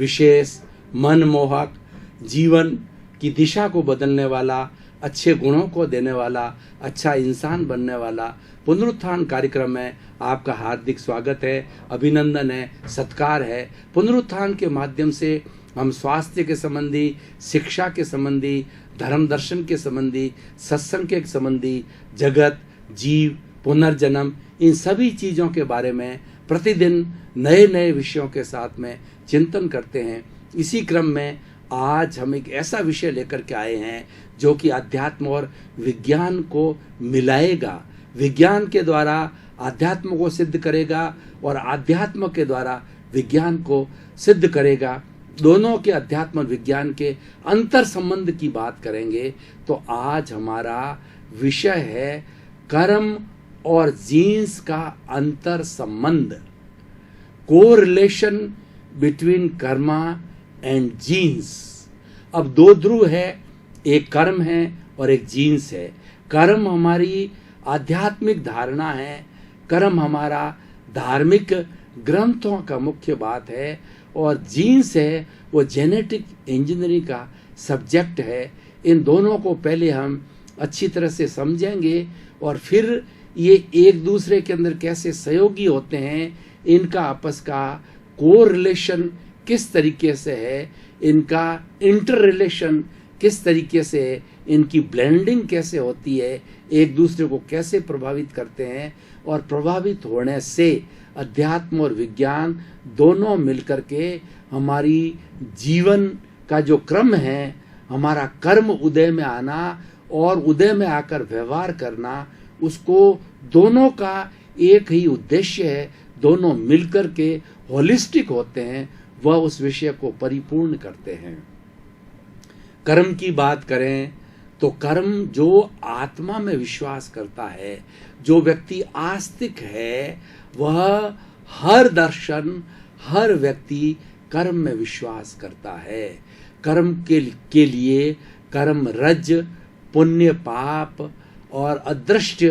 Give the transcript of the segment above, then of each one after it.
विशेष, मनमोहक, जीवन की दिशा को बदलने वाला, अच्छे गुणों को देने वाला, अच्छा इंसान बनने वाला पुनरुत्थान कार्यक्रम में आपका हार्दिक स्वागत है, अभिनंदन है, सत्कार है। पुनरुत्थान के माध्यम से हम स्वास्थ्य के संबंधी, शिक्षा के संबंधी, धर्म दर्शन के संबंधी, सत्संग के संबंधी, जगत, जीव, पुनर्जन्म, इन सभी चीज़ों के बारे में प्रतिदिन नए नए विषयों के साथ में चिंतन करते हैं। इसी क्रम में आज हम एक ऐसा विषय लेकर के आए हैं जो कि अध्यात्म और विज्ञान को मिलाएगा, विज्ञान के द्वारा अध्यात्म को सिद्ध करेगा और अध्यात्म के द्वारा विज्ञान को सिद्ध करेगा। दोनों के अध्यात्म और विज्ञान के अंतर संबंध की बात करेंगे। तो आज हमारा विषय है कर्म और जीन्स का अंतर संबंध, correlation between karma and genes. अब दो ध्रुव है, एक कर्म है और एक जीन्स है। कर्म हमारी आध्यात्मिक धारणा है, कर्म हमारा धार्मिक ग्रंथों का मुख्य बात है, और जीन्स है वो जेनेटिक इंजीनियरिंग का सब्जेक्ट है। इन दोनों को पहले हम अच्छी तरह से समझेंगे और फिर ये एक दूसरे के अंदर कैसे सहयोगी होते हैं, इनका आपस का कोरिलेशन किस तरीके से है, इनका इंटर रिलेशन किस तरीके से है, इनकी ब्लेंडिंग कैसे होती है, एक दूसरे को कैसे प्रभावित करते हैं, और प्रभावित होने से अध्यात्म और विज्ञान दोनों मिलकर के हमारी जीवन का जो क्रम है, हमारा कर्म उदय में आना और उदय में आकर व्यवहार करना, उसको दोनों का एक ही उद्देश्य है, दोनों मिलकर के होलिस्टिक होते हैं, वह उस विषय को परिपूर्ण करते हैं। कर्म की बात करें तो कर्म जो आत्मा में विश्वास करता है, जो व्यक्ति आस्तिक है, वह हर दर्शन, हर व्यक्ति कर्म में विश्वास करता है। कर्म के लिए कर्म रज, पुण्य पाप और अदृश्य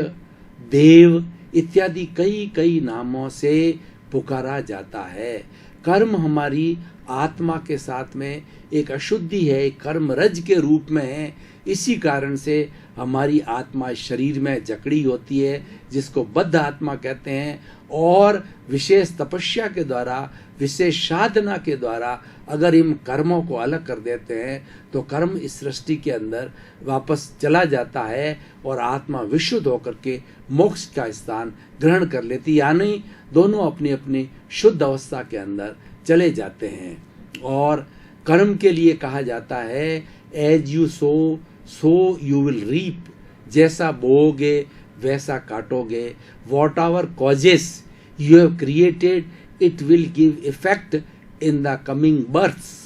देव इत्यादि कई कई नामों से पुकारा जाता है। कर्म हमारी आत्मा के साथ में एक अशुद्धि है, कर्म रज के रूप में है। इसी कारण से हमारी आत्मा शरीर में जकड़ी होती है, जिसको बद्ध आत्मा कहते हैं, और विशेष तपस्या के द्वारा, विशेष साधना के द्वारा अगर इन कर्मों को अलग कर देते हैं तो कर्म इस सृष्टि के अंदर वापस चला जाता है और आत्मा विशुद्ध होकर के मोक्ष का स्थान ग्रहण कर लेती, यानी दोनों अपनी अपनी शुद्ध अवस्था के अंदर चले जाते हैं। और कर्म के लिए कहा जाता है as you sow so you will reap, जैसा बोओगे वैसा काटोगे। Whatever causes you have created it will give effect in the coming births.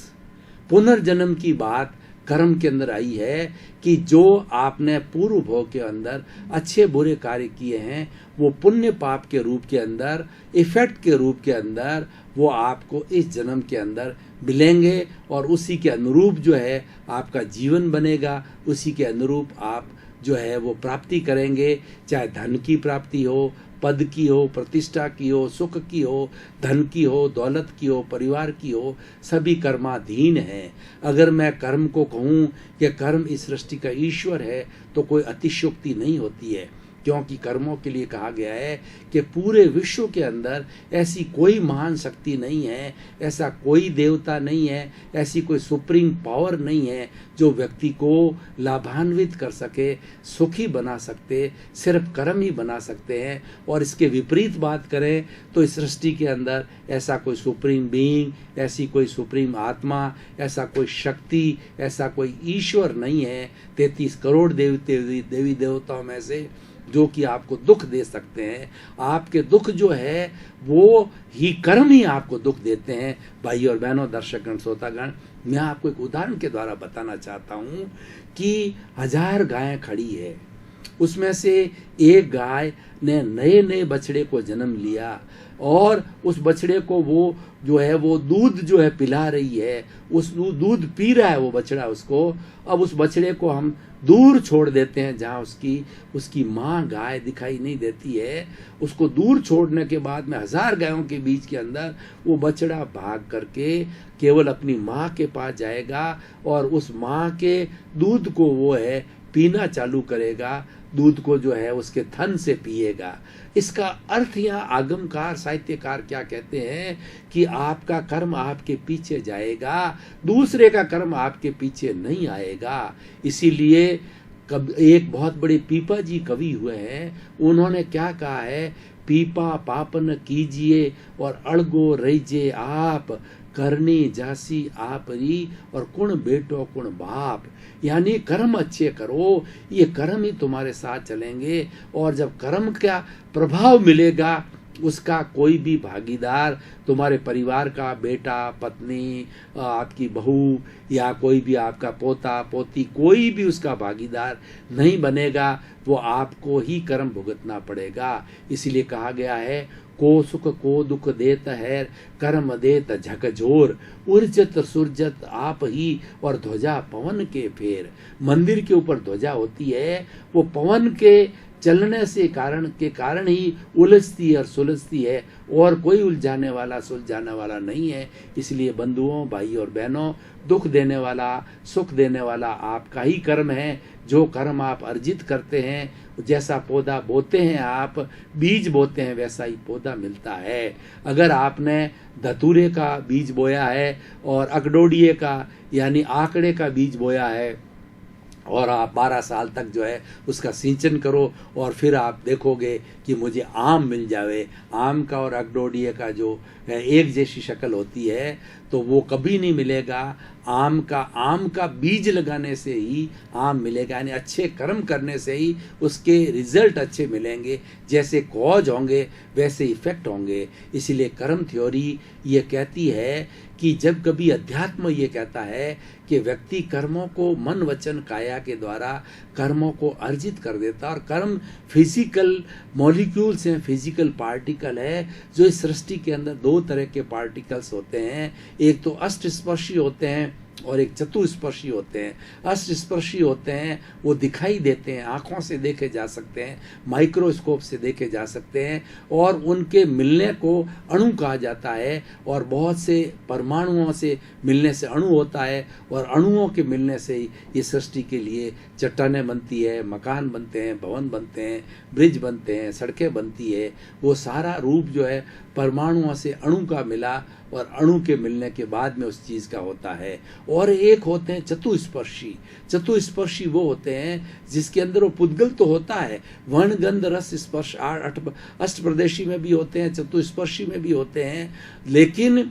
पुनर्जन्म की बात कर्म के अंदर आई है कि जो आपने पूर्व भोग के अंदर अच्छे बुरे कार्य किए हैं, वो पुण्य पाप के रूप के अंदर, इफेक्ट के रूप के अंदर वो आपको इस जन्म के अंदर मिलेंगे, और उसी के अनुरूप जो है आपका जीवन बनेगा, उसी के अनुरूप आप जो है वो प्राप्ति करेंगे, चाहे धन की प्राप्ति हो, पद की हो, प्रतिष्ठा की हो, सुख की हो, धन की हो, दौलत की हो, परिवार की हो, सभी कर्माधीन है। अगर मैं कर्म को कहूँ कि कर्म इस सृष्टि का ईश्वर है तो कोई अतिशयोक्ति नहीं होती है, क्योंकि कर्मों के लिए कहा गया है कि पूरे विश्व के अंदर ऐसी कोई महान शक्ति नहीं है, ऐसा कोई देवता नहीं है, ऐसी कोई सुप्रीम पावर नहीं है जो व्यक्ति को लाभान्वित कर सके, सुखी बना सकते, सिर्फ कर्म ही बना सकते हैं। और इसके विपरीत बात करें तो इस सृष्टि के अंदर ऐसा कोई सुप्रीम बीइंग, ऐसी कोई सुप्रीम आत्मा, ऐसा कोई शक्ति, ऐसा कोई ईश्वर नहीं है 33 करोड़ देवी देवताओं में से जो कि आपको दुख दे सकते हैं। आपके दुख जो है वो ही कर्म ही आपको दुख देते हैं। भाई और बहनों, दर्शकगण, श्रोतागण, मैं आपको एक उदाहरण के द्वारा बताना चाहता हूँ कि 1000 गायें खड़ी है उसमें से एक गाय ने नए नए बछड़े को जन्म लिया और उस बछड़े को वो जो है वो दूध जो है पिला रही है, उस दूध पी रहा है वो बछड़ा उसको। अब उस बछड़े को हम दूर छोड़ देते हैं जहाँ उसकी माँ गाय दिखाई नहीं देती है। उसको दूर छोड़ने के बाद में 1000 गायों के बीच के अंदर वो बछड़ा भाग करके केवल अपनी माँ के पास जाएगा और उस माँ के दूध को वो है पीना चालू करेगा, दूध को जो है उसके थन से पिएगा। इसका अर्थ यहाँ आगमकार साहित्यकार क्या कहते हैं कि आपका कर्म आपके पीछे जाएगा, दूसरे का कर्म आपके पीछे नहीं आएगा। इसीलिए एक बहुत बड़े पीपा जी कवि हुए हैं, उन्होंने क्या कहा है, पीपा पापन कीजिए और अड़गो रहीजे आप, करनी जासी आप री और कुण बेटो कुण बाप। यानी कर्म अच्छे करो, ये कर्म ही तुम्हारे साथ चलेंगे और जब कर्म का प्रभाव मिलेगा उसका कोई भी भागीदार तुम्हारे परिवार का बेटा पत्नी आपकी बहू या कोई भी आपका पोता पोती कोई भी उसका भागीदार नहीं बनेगा, वो आपको ही कर्म भुगतना पड़ेगा। इसीलिए कहा गया है को सुख को दुख देत है कर्म देत झकझोर, उर्जत सुरजत आप ही और ध्वजा पवन के फेर। मंदिर के ऊपर ध्वजा होती है, वो पवन के चलने से के कारण ही उलझती है और सुलझती है, और कोई उलझाने वाला सुलझाने वाला नहीं है। इसलिए बंधुओं भाई और बहनों, दुख देने वाला सुख देने वाला आपका ही कर्म है। जो कर्म आप अर्जित करते हैं, जैसा पौधा बोते हैं आप, बीज बोते हैं, वैसा ही पौधा मिलता है। अगर आपने धतूरे का बीज बोया है और अकडोडिये का यानी आंकड़े का बीज बोया है और आप 12 साल तक जो है उसका सिंचन करो और फिर आप देखोगे कि मुझे आम मिल जावे, आम का और अकडोडिये का जो एक जैसी शक्ल होती है, तो वो कभी नहीं मिलेगा। आम का बीज लगाने से ही आम मिलेगा, यानी अच्छे कर्म करने से ही उसके रिजल्ट अच्छे मिलेंगे। जैसे कॉज होंगे वैसे इफेक्ट होंगे। इसीलिए कर्म थ्योरी ये कहती है कि जब कभी अध्यात्म ये कहता है कि व्यक्ति कर्मों को मन वचन काया के द्वारा कर्मों को अर्जित कर देता, और कर्म फिजिकल मॉलिक्यूल्स हैं, फिजिकल पार्टिकल है। जो इस सृष्टि के अंदर 2 तरह के पार्टिकल्स होते हैं, एक तो अष्टस्पर्शी होते हैं और एक चतुस्पर्शी होते हैं। अष्टस्पर्शी होते हैं वो दिखाई देते हैं, आंखों से देखे जा सकते हैं, माइक्रोस्कोप से देखे जा सकते हैं, और उनके मिलने को अणु कहा जाता है। और बहुत से परमाणुओं से मिलने से अणु होता है, और अणुओं के मिलने से ही ये सृष्टि के लिए चट्टानें बनती है, मकान बनते हैं, भवन बनते हैं, ब्रिज बनते हैं, सड़कें बनती है। वो सारा रूप जो है परमाणुओं से अणु का मिला और अणु के मिलने के बाद में उस चीज़ का होता है। और एक होते हैं चतुस्पर्शी। चतुस्पर्शी वो होते हैं जिसके अंदर वो पुद्गल तो होता है, वर्ण गंध रस स्पर्श अष्ट प्रदेशी में भी होते हैं, चतुस्पर्शी में भी होते हैं, लेकिन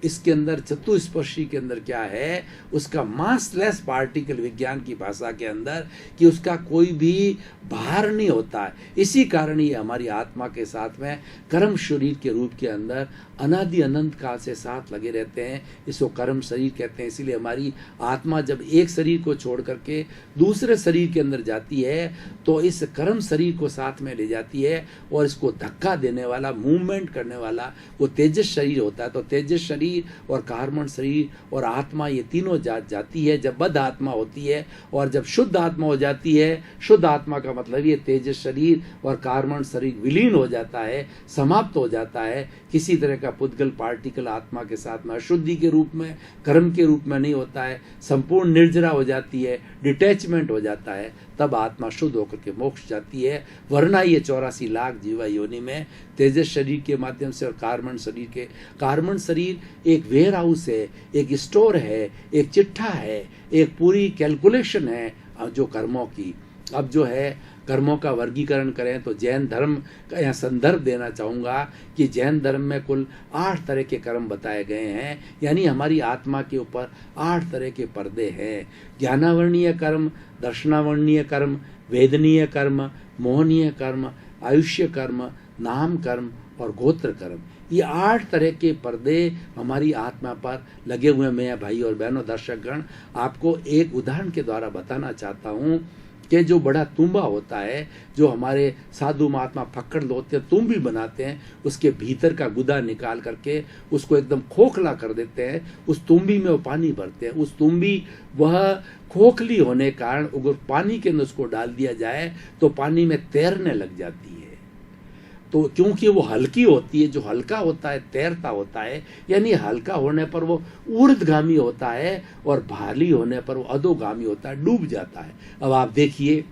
इसके अंदर चतुस्पर्शी के अंदर क्या है, उसका मासलेस पार्टिकल विज्ञान की भाषा के अंदर कि उसका कोई भी भार नहीं होता है। इसी कारण ये हमारी आत्मा के साथ में कर्म शरीर के रूप के अंदर अनादि अनंत काल से साथ लगे रहते हैं। इसको कर्म शरीर कहते हैं। इसीलिए हमारी आत्मा जब एक शरीर को छोड़ करके दूसरे शरीर के अंदर जाती है तो इस कर्म शरीर को साथ में ले जाती है, और इसको धक्का देने वाला, मूवमेंट करने वाला वो तेजस शरीर होता है। तो तेजस शरीर और कार्बन शरीर और आत्मा, ये तीनों जाती है जब बद्ध आत्मा होती है। और जब शुद्ध आत्मा हो जाती है, शुद्ध आत्मा का मतलब ये तेजस शरीर और कार्बन शरीर विलीन हो जाता है, समाप्त हो जाता है। किसी तरह का पुद्गल पार्टिकल आत्मा के साथ में अशुद्धि के रूप में, कर्म के रूप में नहीं होता है। संपूर्ण निर्जरा हो जाती है, डिटैचमेंट हो जाता है, तब आत्मा शुद्ध होकर के मोक्ष जाती है। वरना ये 84 लाख जीवा योनि में तेजस शरीर के माध्यम से और कार्बन शरीर एक वेयर हाउस है, एक स्टोर है, एक चिट्ठा है, एक पूरी कैलकुलेशन है जो कर्मों की। अब जो है कर्मों का वर्गीकरण करें तो जैन धर्म का यहाँ संदर्भ देना चाहूँगा कि जैन धर्म में कुल 8 तरह के कर्म बताए गए हैं। यानी हमारी आत्मा के ऊपर 8 तरह के पर्दे हैं। ज्ञानावर्णीय कर्म, दर्शनावर्णीय कर्म, वेदनीय कर्म, मोहनीय कर्म, आयुष्य कर्म, नाम कर्म और गोत्र कर्म। ये 8 तरह के पर्दे हमारी आत्मा पर लगे हुए। मैं भाई और बहनों दर्शकगण आपको एक उदाहरण के द्वारा बताना चाहता हूँ कि जो बड़ा तुम्बा होता है, जो हमारे साधु महात्मा फक्कड़ होते हैं तुम्बी बनाते हैं, उसके भीतर का गुदा निकाल करके उसको एकदम खोखला कर देते हैं, उस तुम्बी में वो पानी भरते हैं। उस तुम्बी वह खोखली होने के कारण अगर पानी के अंदर उसको डाल दिया जाए तो पानी में तैरने लग जाती है। तो क्योंकि वो हल्की होती है, जो हल्का होता है तैरता होता है, यानी हल्का होने पर वो ऊर्ध्वगामी होता है और भारी होने पर वो अधोगामी होता है, डूब जाता है। अब आप देखिए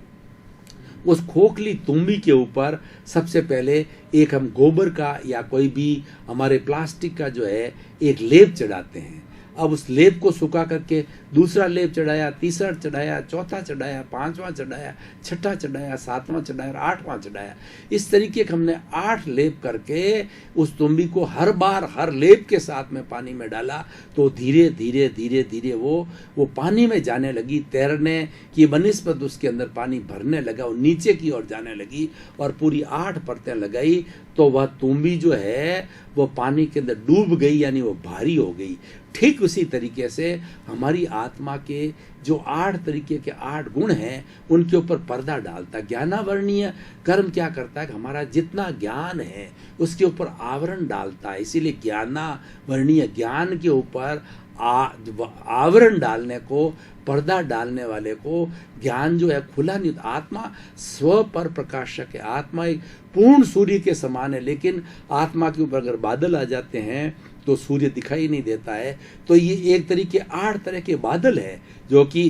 उस खोखली तुम्बी के ऊपर सबसे पहले एक हम गोबर का या कोई भी हमारे प्लास्टिक का जो है एक लेप चढ़ाते हैं। अब उस लेप को सुखा करके दूसरा लेप चढ़ाया, तीसरा चढ़ाया, चौथा चढ़ाया, पांचवा चढ़ाया, छठा चढ़ाया, सातवां चढ़ाया और आठवां चढ़ाया। इस तरीके के हमने 8 लेप करके उस तुम्बी को हर बार हर लेप के साथ में पानी में डाला तो धीरे धीरे धीरे धीरे वो पानी में जाने लगी, तैरने की बनिस्बत उसके अंदर पानी भरने लगा, वो नीचे की ओर जाने लगी और पूरी 8 परतें लगाई तो वह तुम्बी जो है वो पानी के अंदर डूब गई, यानी वो भारी हो गई। ठीक उसी तरीके से हमारी आत्मा के जो 8 तरीके के 8 गुण हैं उनके ऊपर पर्दा डालता है। ज्ञानावरणीय कर्म क्या करता है कि हमारा जितना ज्ञान है उसके ऊपर आवरण डालता है। इसीलिए ज्ञानावरणीय ज्ञान के ऊपर आवरण डालने को, पर्दा डालने वाले को ज्ञान जो है खुला नहीं। आत्मा स्व पर प्रकाशक है, आत्मा एक पूर्ण सूर्य के समान है, लेकिन आत्मा के ऊपर अगर बादल आ जाते हैं तो सूर्य दिखाई नहीं देता है। तो ये एक तरीके 8 तरह के बादल है जो कि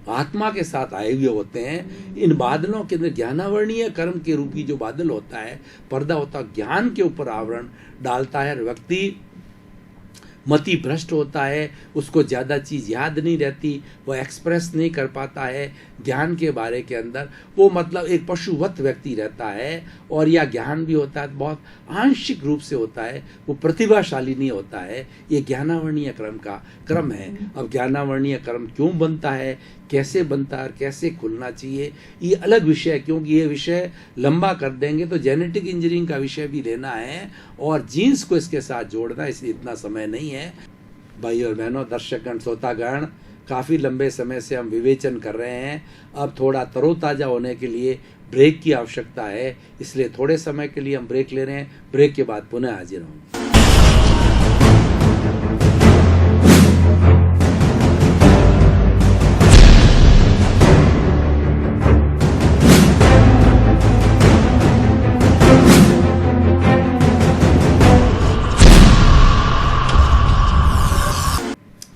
आत्मा के साथ आए हुए होते हैं। इन बादलों के अंदर ज्ञानावरणीय कर्म के रूपी जो बादल होता है, पर्दा होता है, ज्ञान के ऊपर आवरण डालता है। व्यक्ति मति भ्रष्ट होता है, उसको ज़्यादा चीज़ याद नहीं रहती, वो एक्सप्रेस नहीं कर पाता है ज्ञान के बारे के अंदर, वो मतलब एक पशुवत व्यक्ति रहता है। और या ज्ञान भी होता है बहुत आंशिक रूप से होता है, वो प्रतिभाशाली नहीं होता है। ये ज्ञानावरणीय क्रम है। अब ज्ञानावरणीय कर्म क्यों बनता है, कैसे बनता है और कैसे खुलना चाहिए, ये अलग विषय है, क्योंकि ये विषय लंबा कर देंगे तो जेनेटिक इंजीनियरिंग का विषय भी लेना है और जीन्स को इसके साथ जोड़ना, इसलिए इतना समय नहीं है। भाई और बहनों, दर्शकगण, श्रोतागण, काफ़ी लंबे समय से हम विवेचन कर रहे हैं। अब थोड़ा तरोताज़ा होने के लिए ब्रेक की आवश्यकता है, इसलिए थोड़े समय के लिए हम ब्रेक ले रहे हैं। ब्रेक के बाद पुनः हाजिर होंगे।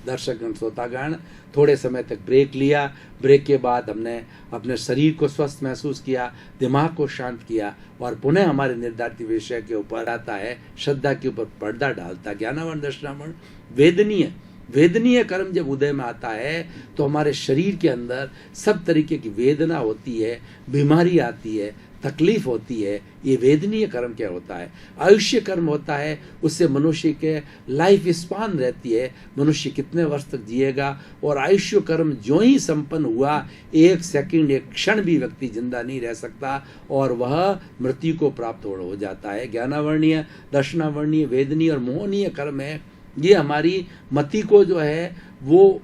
दर्शकगण, श्रोतागण, थोड़े समय तक ब्रेक लिया। ब्रेक के बाद हमने अपने शरीर को स्वस्थ महसूस किया, दिमाग को शांत किया और पुनः हमारे निर्धारित विषय के ऊपर आता है, श्रद्धा के ऊपर पर्दा डालता। ज्ञानावरण, दर्शनावरण, वेदनीय कर्म जब उदय में आता है तो हमारे शरीर के अंदर सब तरीके की वेदना होती है, बीमारी आती है, तकलीफ होती है। ये वेदनीय कर्म क्या होता है? आयुष्य कर्म होता है, उससे मनुष्य के लाइफ स्पान रहती है, मनुष्य कितने वर्ष तक जिएगा। और आयुष्य कर्म जो ही संपन्न हुआ, 1 सेकंड, 1 क्षण भी व्यक्ति जिंदा नहीं रह सकता और वह मृत्यु को प्राप्त हो जाता है। ज्ञानावरणीय, दर्शनावरणीय, वेदनीय और मोहनीय कर्म है, ये हमारी मति को जो है वो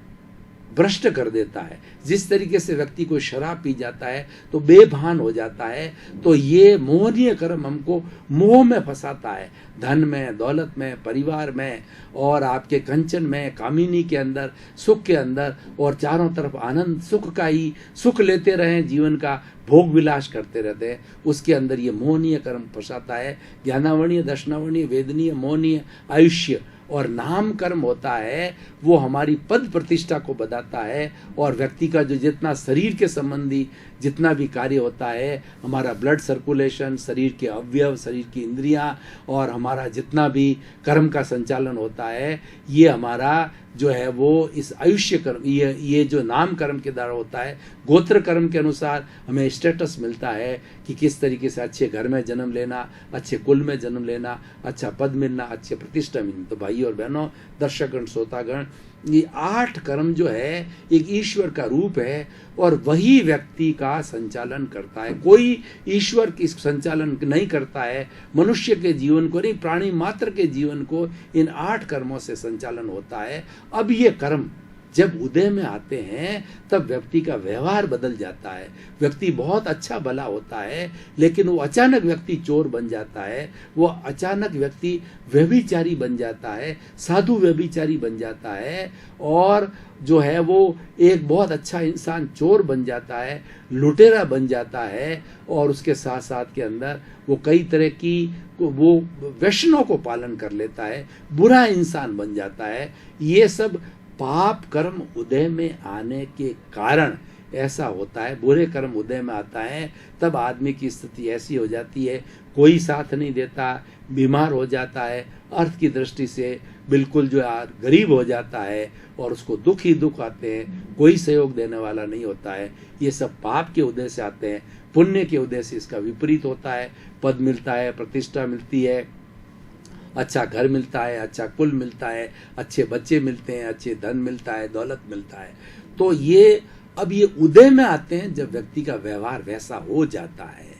भ्रष्ट कर देता है। जिस तरीके से व्यक्ति को शराब पी जाता है तो बेभान हो जाता है, तो ये मोहनीय कर्म हमको मोह में फंसाता है, धन में, दौलत में, परिवार में और आपके कंचन में, कामिनी के अंदर, सुख के अंदर, और चारों तरफ आनंद सुख का ही सुख लेते रहें, जीवन का भोग विलास करते रहते हैं, उसके अंदर ये मोहनीय कर्म फंसाता है। ज्ञानावरणीय, दर्शनावरणीय, वेदनीय, मोहनीय आयुष्य और नाम कर्म होता है, वो हमारी पद प्रतिष्ठा को बताता है। और व्यक्ति का जो जितना शरीर के संबंधी जितना भी कार्य होता है, हमारा ब्लड सर्कुलेशन, शरीर के अवयव, शरीर की इंद्रियां और हमारा जितना भी कर्म का संचालन होता है, ये हमारा जो है वो इस आयुष्य कर्म, ये जो नाम कर्म के द्वारा होता है। गोत्र कर्म के अनुसार हमें स्टेटस मिलता है कि किस तरीके से अच्छे घर में जन्म लेना, अच्छे कुल में जन्म लेना, अच्छा पद मिलना, अच्छे प्रतिष्ठा मिलना। तो भाई और बहनों, दर्शकगण, श्रोतागण, ये 8 कर्म जो है एक ईश्वर का रूप है और वही व्यक्ति का संचालन करता है। कोई ईश्वर की संचालन नहीं करता है, मनुष्य के जीवन को नहीं, प्राणी मात्र के जीवन को इन 8 कर्मों से संचालन होता है। अब ये कर्म जब उदय में आते हैं तब व्यक्ति का व्यवहार बदल जाता है। व्यक्ति बहुत अच्छा भला होता है, लेकिन वो अचानक व्यक्ति चोर बन जाता है, वो अचानक व्यक्ति व्यभिचारी बन जाता है, साधु व्यभिचारी बन जाता है, और जो है वो एक बहुत अच्छा इंसान चोर बन जाता है, लुटेरा बन जाता है, और उसके साथ साथ के अंदर वो कई तरह की वो व्यसनों को पालन कर लेता है, बुरा इंसान बन जाता है। ये सब पाप कर्म उदय में आने के कारण ऐसा होता है। बुरे कर्म उदय में आता है तब आदमी की स्थिति ऐसी हो जाती है, कोई साथ नहीं देता, बीमार हो जाता है, अर्थ की दृष्टि से बिल्कुल जो है गरीब हो जाता है, और उसको दुख ही दुख आते हैं, कोई सहयोग देने वाला नहीं होता है। ये सब पाप के उदय से आते हैं। पुण्य के उदय से इसका विपरीत होता है। पद मिलता है, प्रतिष्ठा मिलती है, अच्छा घर मिलता है, अच्छा कुल मिलता है, अच्छे बच्चे मिलते हैं, अच्छे धन मिलता है, दौलत मिलता है। तो ये अब ये उदय में आते हैं जब व्यक्ति का व्यवहार वैसा हो जाता है।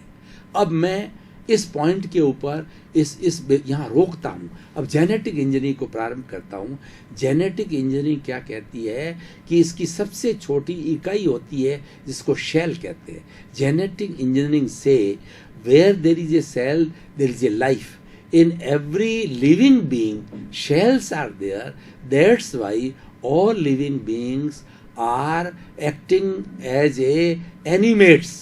अब मैं इस पॉइंट के ऊपर इस यहाँ रोकता हूँ। अब जेनेटिक इंजीनियरिंग को प्रारंभ करता हूँ। जेनेटिक इंजीनियरिंग क्या कहती है कि इसकी सबसे छोटी इकाई होती है जिसको शेल कहते हैं। जेनेटिक इंजीनियरिंग से where there is a cell there is a life. In every living being, shells are there. That's why all living beings are acting as a animates.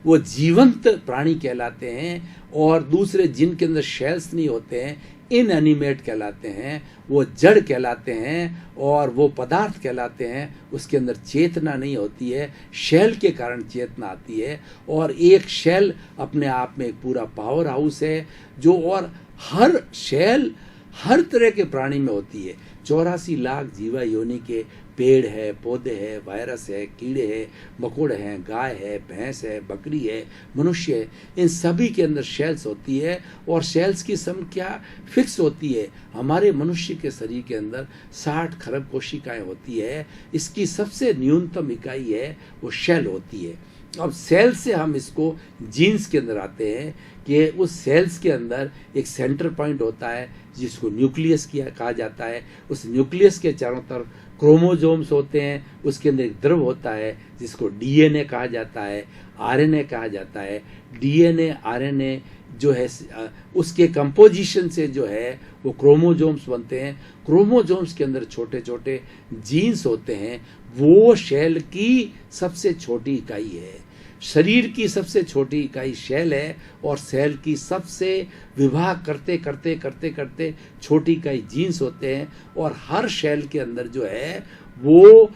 वो जीवंत प्राणी कहलाते हैं, और दूसरे जिनके अंदर शेल्स नहीं होते हैं इनएनिमेट कहलाते हैं, वो जड़ कहलाते हैं, और वो पदार्थ कहलाते हैं। उसके अंदर चेतना नहीं होती है, शेल के कारण चेतना आती है। और एक शेल अपने आप में एक पूरा पावर हाउस है, जो और हर शेल हर तरह के प्राणी में होती है। 84 लाख जीवा योनि के पेड़ है, पौधे है, वायरस है, कीड़े हैं, मकोड़े हैं, गाय है, भैंस है, बकरी है, मनुष्य है, इन सभी के अंदर शेल्स होती है, और शेल्स की संख्या फिक्स होती है। हमारे मनुष्य के शरीर के अंदर 60 खरब कोशिकाएं होती है। इसकी सबसे न्यूनतम इकाई है वो शेल होती है। अब सेल से हम इसको जीन्स के अंदर आते हैं कि उस सेल्स के अंदर एक सेंटर पॉइंट होता है जिसको न्यूक्लियस कहा जाता है। उस न्यूक्लियस के चारों तरफ क्रोमोजोम्स होते हैं, उसके अंदर एक द्रव होता है जिसको डीएनए कहा जाता है, आरएनए कहा जाता है। डीएनए आरएनए जो है उसके कंपोजिशन से जो है वो क्रोमोजोम्स बनते हैं। क्रोमोजोम्स के अंदर छोटे छोटे जीन्स होते हैं। वो शेल की सबसे छोटी इकाई है। शरीर की सबसे छोटी इकाई शेल है, और सेल की सबसे विभाग करते करते करते करते छोटी इकाई जीन्स होते हैं। और हर शेल के अंदर जो है वो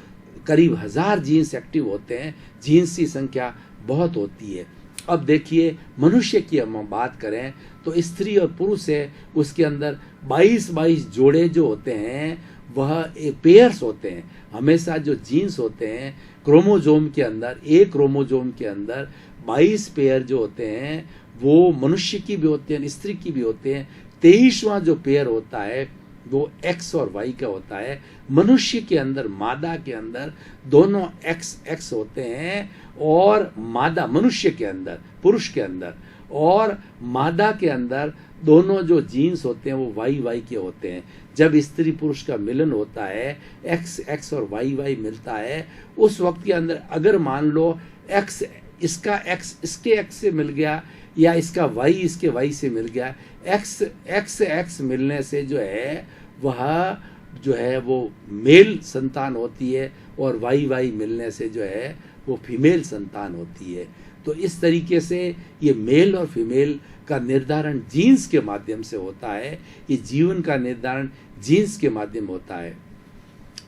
करीब 1000 जीन्स एक्टिव होते हैं। जीन्स की संख्या बहुत होती है। अब देखिए मनुष्य की हम बात करें तो स्त्री और पुरुष है, उसके अंदर 22 जोड़े जो होते हैं वह पेयर्स होते हैं। हमेशा जो जीन्स होते हैं क्रोमोजोम के अंदर, एक क्रोमोजोम के अंदर 22 पेयर जो होते हैं वो मनुष्य की भी होते हैं, स्त्री की भी होते हैं। 23वां जो पेयर होता है वो एक्स और वाई का होता है। मनुष्य के अंदर, मादा के अंदर दोनों एक्स होते हैं, और मादा मनुष्य के अंदर, पुरुष के अंदर और मादा के अंदर दोनों जो जीन्स होते हैं वो वाई के होते हैं। जब स्त्री पुरुष का मिलन होता है, एक्स और वाई मिलता है, उस वक्त के अंदर अगर मान लो एक्स इसके एक्स से मिल गया, या इसका वाई इसके वाई से मिल गया, एक्स मिलने से जो है वह जो है वो मेल संतान होती है, और वाई मिलने से जो है वो फीमेल संतान होती है। तो इस तरीके से ये मेल और फीमेल का निर्धारण जीन्स के माध्यम से होता है। ये जीवन का निर्धारण जीन्स के माध्यम होता है।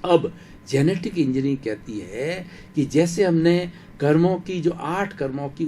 अब जेनेटिक इंजीनियरिंग कहती है कि जैसे हमने कर्मों की जो 8 कर्मों की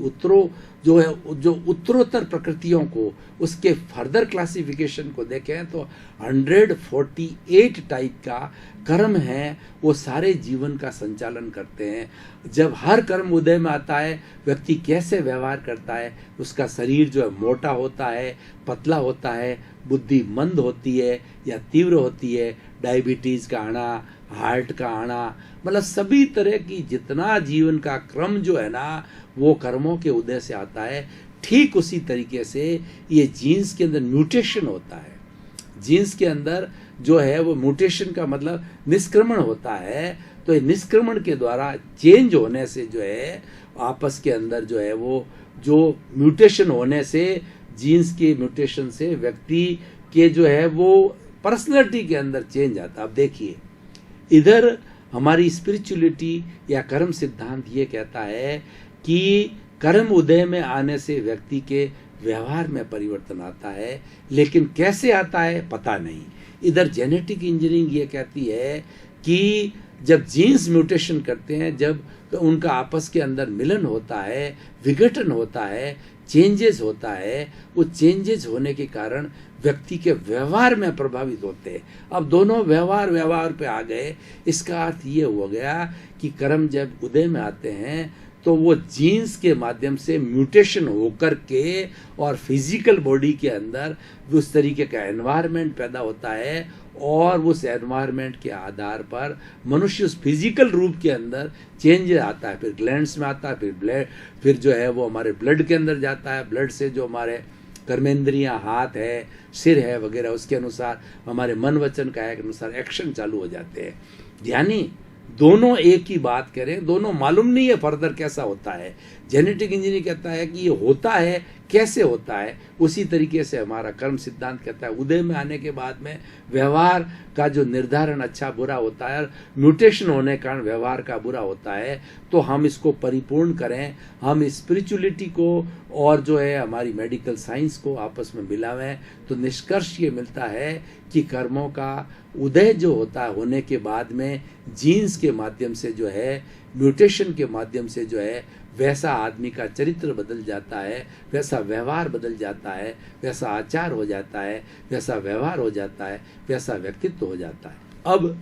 उत्तरोत्तर प्रकृतियों को, उसके फर्दर क्लासिफिकेशन को देखें तो 148 टाइप का कर्म है, वो सारे जीवन का संचालन करते हैं। जब हर कर्म उदय में आता है, व्यक्ति कैसे व्यवहार करता है, उसका शरीर जो है मोटा होता है, पतला होता है, बुद्धि मंद होती है या तीव्र होती है, डायबिटीज का आना, हार्ट का आना, मतलब सभी तरह की जितना जीवन का क्रम जो है ना वो कर्मों के उदय से आता है। ठीक उसी तरीके से ये जीन्स के अंदर म्यूटेशन होता है। जीन्स के अंदर जो है वो म्यूटेशन का मतलब निष्क्रमण होता है, तो निष्क्रमण के द्वारा चेंज होने से जो है आपस के अंदर जो है वो जो म्यूटेशन होने से, जीन्स के म्यूटेशन से व्यक्ति के जो है वो पर्सनैलिटी के अंदर चेंज आता है। अब देखिए, इधर हमारी स्पिरिचुअलिटी या कर्म सिद्धांत ये कहता है कि कर्म उदय में आने से व्यक्ति के व्यवहार में परिवर्तन आता है, लेकिन कैसे आता है पता नहीं। इधर जेनेटिक इंजीनियरिंग ये कहती है कि जब जीन्स म्यूटेशन करते हैं, जब उनका आपस के अंदर मिलन होता है, विघटन होता है, चेंजेस होता है, वो चेंजेस होने के कारण व्यक्ति के व्यवहार में प्रभावित होते हैं। अब दोनों व्यवहार पे आ गए, इसका अर्थ ये हो गया कि कर्म जब उदय में आते हैं तो वो जीन्स के माध्यम से म्यूटेशन होकर के और फिजिकल बॉडी के अंदर उस तरीके का एनवायरनमेंट पैदा होता है, और उस एनवायरनमेंट के आधार पर मनुष्य उस फिजिकल रूप के अंदर चेंज आता है, फिर ग्लैंड्स में आता है, फिर जो है वो हमारे ब्लड के अंदर जाता है, ब्लड से जो हमारे कर्मेंद्रियां, हाथ है, सिर है वगैरह, उसके अनुसार हमारे मन वचन काया के अनुसार एक्शन चालू हो जाते हैं। यानी दोनों एक ही बात करें, दोनों मालूम नहीं है फर्दर कैसा होता है। जेनेटिक इंजीनियरिंग कहता है कि ये होता है, कैसे होता है, उसी तरीके से हमारा कर्म सिद्धांत कहता है उदय में आने के बाद में व्यवहार का जो निर्धारण अच्छा बुरा होता है, म्यूटेशन होने के कारण व्यवहार का बुरा होता है। तो हम इसको परिपूर्ण करें, हम स्पिरिचुअलिटी को और जो है हमारी मेडिकल साइंस को आपस में मिलावें, तो निष्कर्ष ये मिलता है कि कर्मों का उदय जो होता है होने के बाद में जीन्स के माध्यम से जो है, म्यूटेशन के माध्यम से जो है, वैसा आदमी का चरित्र बदल जाता है, वैसा व्यवहार बदल जाता है, वैसा आचार हो जाता है, वैसा व्यवहार हो जाता है, वैसा व्यक्तित्व हो जाता है। अब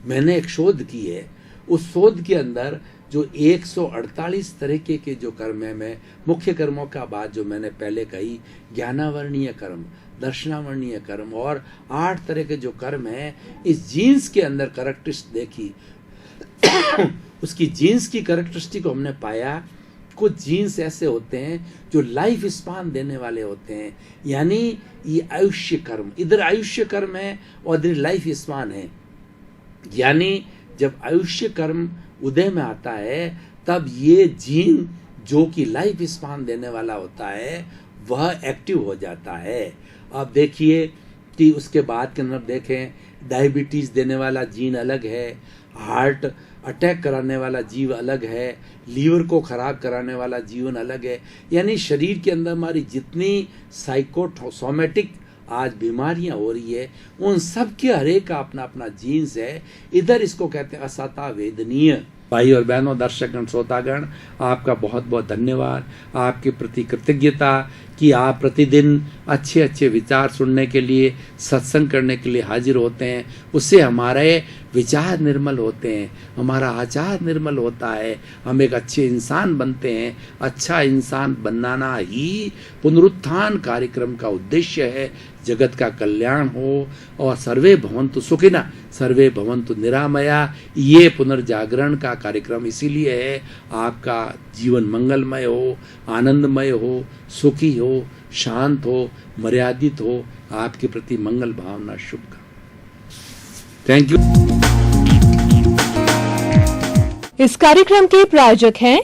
मैंने एक शोध की है, उस शोध के अंदर जो 148 तरीके के जो कर्म है, मैं मुख्य कर्मों का बात जो मैंने पहले कही, ज्ञानावर्णीय कर्म, दर्शनावर्णीय कर्म और 8 तरह के जो कर्म हैं, इस जीन्स के अंदर कैरेक्टरिस्टिक देखी उसकी जीन्स की कैरेक्टरिस्टिक को हमने पाया। कुछ जीन्स ऐसे होते हैं जो लाइफ स्पान देने वाले होते हैं, यानी ये आयुष्य कर्म, इधर आयुष्य कर्म है और इधर लाइफ स्पान है। यानी जब आयुष्य कर्म उदय में आता है तब ये जीन जो कि लाइफ स्पान देने वाला होता है वह एक्टिव हो जाता है। अब देखिए कि उसके बाद के अंदर देखें, डायबिटीज देने वाला जीन अलग है, हार्ट अटैक कराने वाला जीव अलग है, लीवर को खराब कराने वाला जीवन अलग है। यानी शरीर के अंदर हमारी जितनी साइकोसोमेटिक आज बीमारियां हो रही है, उन सब के हर एक का अपना अपना जीन्स है। इधर इसको कहते हैं असता वेदनीय। भाई और बहनों, दर्शकगण, श्रोतागण, आपका बहुत बहुत धन्यवाद, आपके प्रति कृतज्ञता कि आप प्रतिदिन अच्छे अच्छे विचार सुनने के लिए, सत्संग करने के लिए हाजिर होते हैं। उससे हमारे विचार निर्मल होते हैं, हमारा आचार निर्मल होता है, हम एक अच्छे इंसान बनते हैं। अच्छा इंसान बनाना ही पुनरुत्थान कार्यक्रम का उद्देश्य है। जगत का कल्याण हो और सर्वे भवन्तु सुखिनः सर्वे भवन्तु निरामया, ये पुनर्जागरण का कार्यक्रम इसीलिए है। आपका जीवन मंगलमय हो, आनंदमय हो, सुखी हो, शांत हो, मर्यादित हो। आपके प्रति मंगल भावना शुभकामना। Thank you. इस कार्यक्रम के प्रायोजक हैं